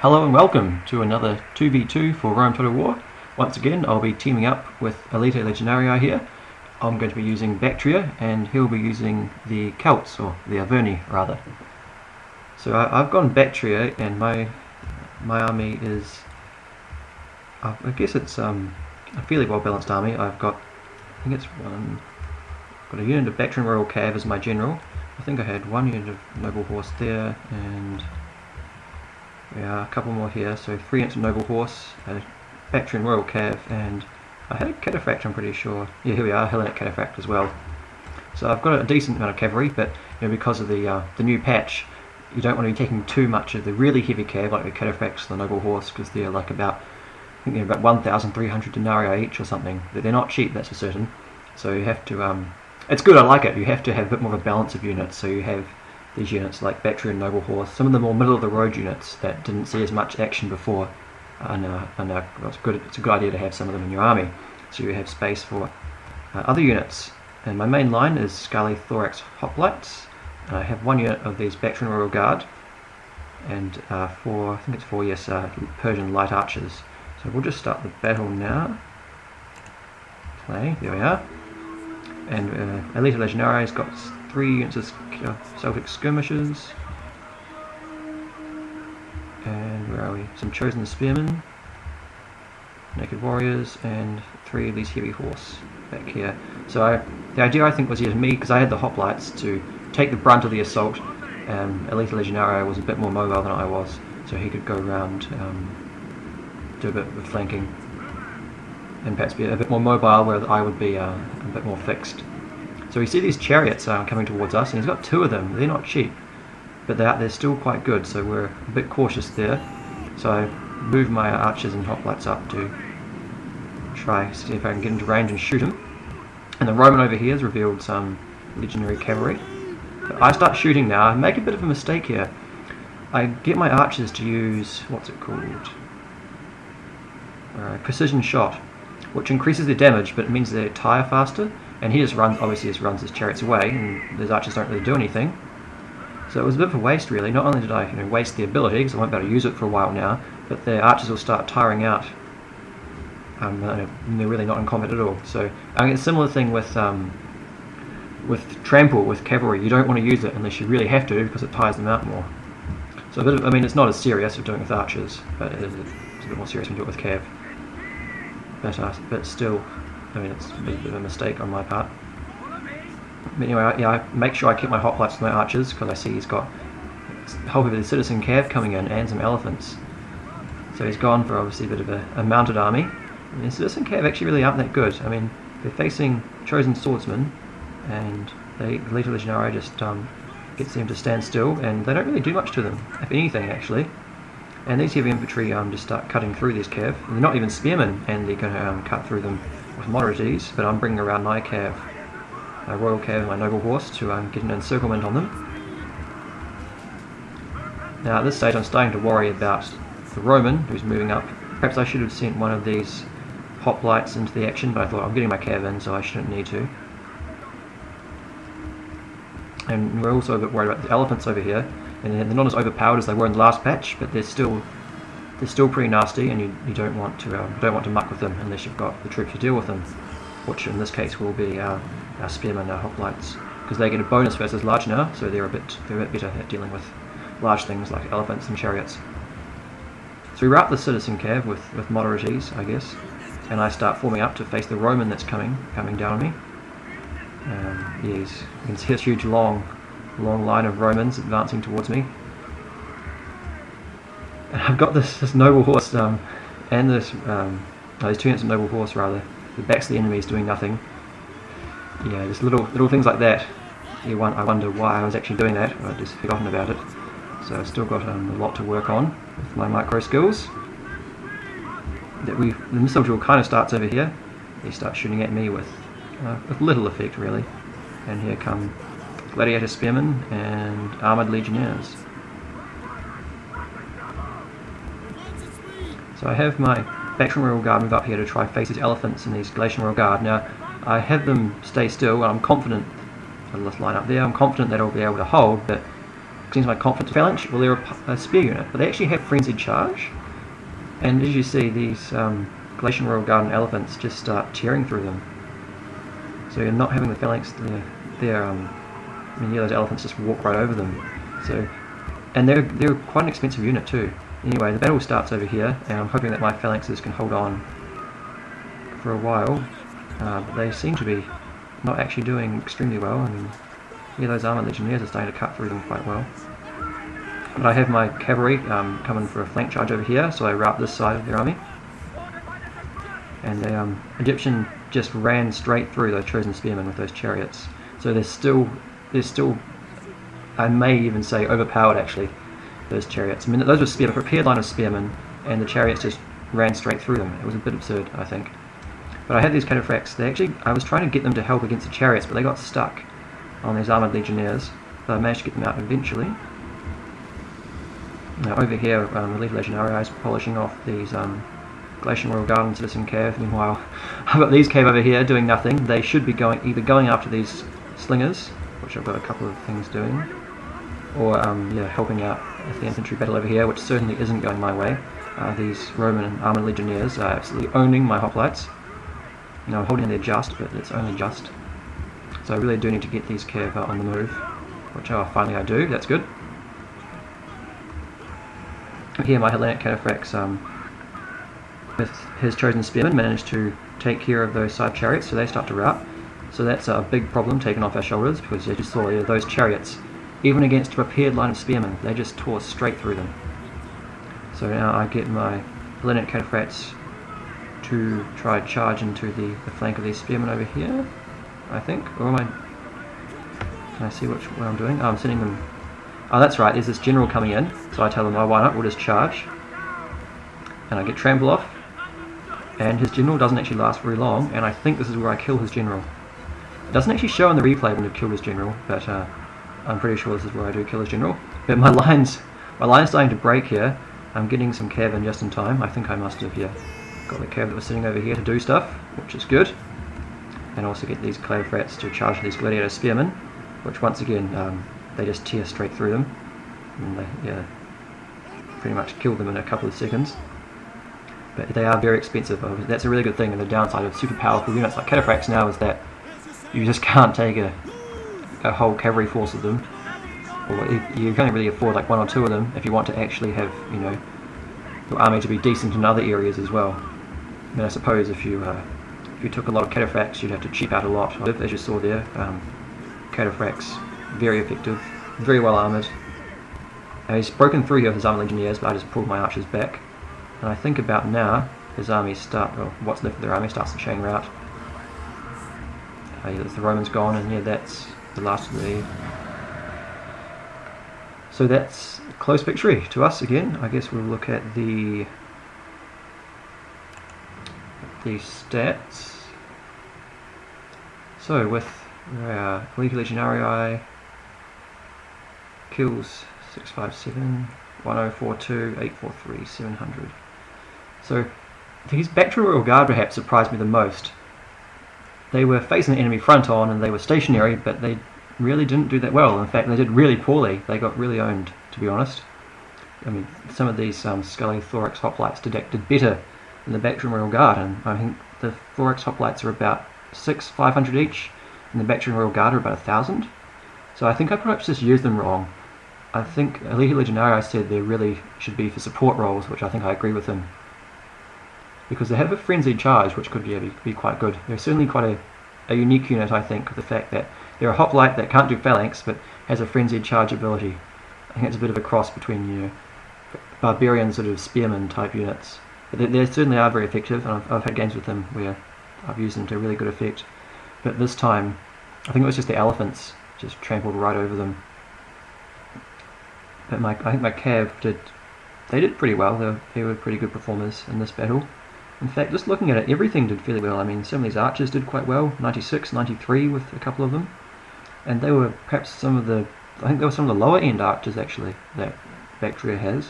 Hello and welcome to another 2v2 for Rome Total War. Once again, I'll be teaming up with Elite Legionarii here. I'm going to be using Bactria and he'll be using the Celts, or the Averni rather. So I've gone Bactria and my army is, I guess it's a fairly well balanced army. I think it's got a unit of Bactrian Royal Cav as my general. I think I had one unit of Noble Horse there, and yeah, a couple more here, so 3 units of Noble Horse, a Bactrian Royal Cav, and I had a Cataphract, I'm pretty sure. Yeah, here we are, Hellenic Cataphract as well. So I've got a decent amount of cavalry, but because of the new patch, you don't want to be taking too much of the really heavy cav, like the Cataphracts and the Noble Horse, because they're like I think they're about 1,300 denarii each or something. They're not cheap, that's for certain. So you have to, it's good, I like it. You have to have a bit more of a balance of units, so you have these units like Bactria and Noble Horse, some of the more middle of the road units that didn't see as much action before, and it's a good idea to have some of them in your army, so you have space for other units. And my main line is Scarly Thorax Hoplites. I have one unit of these Bactrian Royal Guard, and I think it's four, yes, Persian Light Archers. So we'll just start the battle now. Play, there we are. And Elite Legionarii has got 3 units of Celtic Skirmishers. And where are we? Some Chosen Spearmen, Naked Warriors, and 3 of these Heavy Horse back here. So the idea, I think, was here to me, because I had the hoplites, to take the brunt of the assault. Elite Legionarii was a bit more mobile than I was, so he could go around, do a bit of flanking, and perhaps be a bit more mobile, where I would be a bit more fixed. So we see these chariots coming towards us, and he's got 2 of them. They're not cheap, but they're still quite good, so we're a bit cautious there. So I move my archers and hoplites up to try see if I can get into range and shoot him. And the Roman over here has revealed some legionary cavalry. But I start shooting now. I make a bit of a mistake here. I get my archers to use, what's it called? Precision shot, which increases their damage, but it means they tire faster. And he obviously just runs his chariots away, and those archers don't really do anything. So it was a bit of a waste, really. Not only did I waste the ability, because I won't be able to use it for a while now, but the archers will start tiring out. They're really not in combat at all. So it's a similar thing with trample, with cavalry. You don't want to use it unless you really have to, because it tires them out more. So it's not as serious as doing it with archers, but it's a bit more serious when you do it with cav. But still, it's a bit of a mistake on my part. But anyway, yeah, I make sure I keep my hoplites with my archers, because I see he's got a whole heap of the citizen cav coming in, and some elephants. So he's gone for obviously a bit of a mounted army. And the citizen cav actually really aren't that good. They're facing chosen swordsmen, and the Elite Legionarii just gets them to stand still, and they don't really do much to them, if anything, actually. And these heavy infantry just start cutting through these cav. And they're not even spearmen, and they're going to cut through them with moderate ease, but I'm bringing around my cav, Royal Cav and my Noble Horse, to get an encirclement on them. Now at this stage I'm starting to worry about the Roman, who's moving up. Perhaps I should have sent one of these hoplites into the action, but I thought I'm getting my cav in, so I shouldn't need to. And we're also a bit worried about the elephants over here, and they're not as overpowered as they were in the last patch, but they're still pretty nasty, and you don't want to muck with them unless you've got the troops to deal with them, which in this case will be our spearmen, our hoplites, because they get a bonus versus large now, so they're a bit better at dealing with large things like elephants and chariots. So we rout the citizen cav with moderate ease, I guess, and I start forming up to face the Roman that's coming down on me. You can see this huge long line of Romans advancing towards me. And I've got this Noble Horse and these 2 units of Noble Horse rather. The backs of the enemy is doing nothing. Yeah, just little things like that. I wonder why I was actually doing that. I've just forgotten about it. So I've still got a lot to work on with my micro skills. The missile drill kind of starts over here. He starts shooting at me with little effect, really. And here come gladiator spearmen and armoured legionnaires. So I have my Bactrian Royal Guard move up here to try face these elephants and these Galatian Royal Guard. Now I have them stay still, and I'm confident, I'll just line up there, I'm confident that I'll be able to hold, but seems my confidence phalanx. Well, they're a spear unit, but they actually have frenzied charge. And as you see, these Galatian Royal Guard and elephants just start tearing through them. So you're not having the phalanx there. I mean, yeah, those elephants just walk right over them. So, and they're quite an expensive unit too. Anyway, the battle starts over here, and I'm hoping that my phalanxes can hold on for a while. But they seem to be not actually doing extremely well. I mean, yeah, those armoured legionnaires are starting to cut through them quite well. But I have my cavalry coming for a flank charge over here, so I rout this side of their army. And the Egyptian just ran straight through those chosen spearmen with those chariots. So they're still, I may even say, overpowered actually, those chariots. I mean, those were spearmen, a prepared line of spearmen, and the chariots just ran straight through them. It was a bit absurd, I think. But I had these cataphracts. I was trying to get them to help against the chariots, but they got stuck on these armoured legionnaires. But I managed to get them out eventually. Now over here, Elite Legionarii is polishing off these Galatian Royal Guard and Citizen Cav. Meanwhile, I've got these Cav over here doing nothing. They should be either going after these slingers, which I've got a couple of things doing, or yeah, helping out with the infantry battle over here, which certainly isn't going my way. These Roman armoured legionnaires are absolutely owning my hoplites. I'm holding their just, but it's only just. So I really do need to get these Cav on the move, which finally I do. That's good. Here my Hellenic cataphracts with his chosen spearmen managed to take care of those side chariots, so they start to rout. So that's a big problem taken off our shoulders, because as you saw, those chariots, even against a prepared line of spearmen, they just tore straight through them. So now I get my Hellenic cataphracts to try and charge into the flank of these spearmen over here, I think. Or am I... Can I see what I'm doing? Oh, I'm sending them... Oh, that's right, there's this general coming in, so I tell them, oh, why not, we'll just charge. And I get trample off, and his general doesn't actually last very long, and I think this is where I kill his general. It doesn't actually show in the replay when I've killed his general, but I'm pretty sure this is where I do kill his general. But my line's starting to break here. I'm getting some cav in just in time. I think I must have, yeah, got the cav that was sitting over here to do stuff, which is good. And also get these cataphracts to charge these gladiator spearmen, which once again, they just tear straight through them. And they, yeah, pretty much kill them in a couple of seconds. But they are very expensive. That's a really good thing, and the downside of super powerful units like cataphracts now is that you just can't take a whole cavalry force of them, or you can only really afford like one or two of them if you want to actually have, you know, your army to be decent in other areas as well. I mean, I suppose if you took a lot of cataphracts, you'd have to cheap out a lot. As you saw there, cataphracts, very effective, very well armoured. Now he's broken through here with his armoured legionnaires, but I just pulled my archers back. And I think about now, his army what's left of their army starts the chain rout. Yeah, the Romans gone, and yeah, that's the last of the... So that's close victory to us again. I guess we'll look at the stats. So with Elite Legionarii, kills 657, 1042, 843, 700. So these Bactria Royal Guard perhaps surprised me the most. They were facing the enemy front on and they were stationary, but they really didn't do that well. In fact, they did really poorly. They got really owned, to be honest. I mean, some of these Scully Thorax hoplites did better than the Bactrian Royal Guard, and I think the Thorax hoplites are about 500 each, and the Bactrian Royal Guard are about 1,000. So I think I perhaps just used them wrong. I think Elite Legionarii said they really should be for support roles, which I think I agree with him. Because they have a frenzied charge, which could be quite good. They're certainly quite a unique unit, I think, with the fact that they're a hoplite that can't do phalanx, but has a frenzied charge ability. I think it's a bit of a cross between, you know, barbarian sort of spearman type units. But they certainly are very effective, and I've had games with them where I've used them to really good effect. But this time, I think it was just the elephants just trampled right over them. But I think my cav did pretty well. They were pretty good performers in this battle. In fact, just looking at it, everything did fairly well. I mean, some of these archers did quite well, 96, 93 with a couple of them. And they were perhaps I think they were some of the lower end archers actually that Bactria has.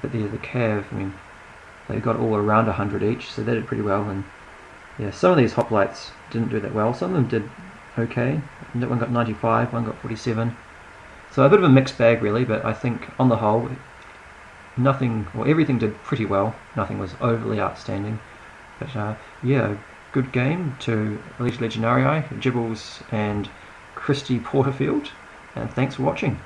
But the cav, I mean, they got all around 100 each, so they did pretty well. And yeah, some of these hoplites didn't do that well. Some of them did okay. That one got 95, one got 47. So a bit of a mixed bag really, but I think on the whole, everything did pretty well. Nothing was overly outstanding. But yeah, good game to Elite Legionarii, Gibbles and Christy Porterfield, and thanks for watching.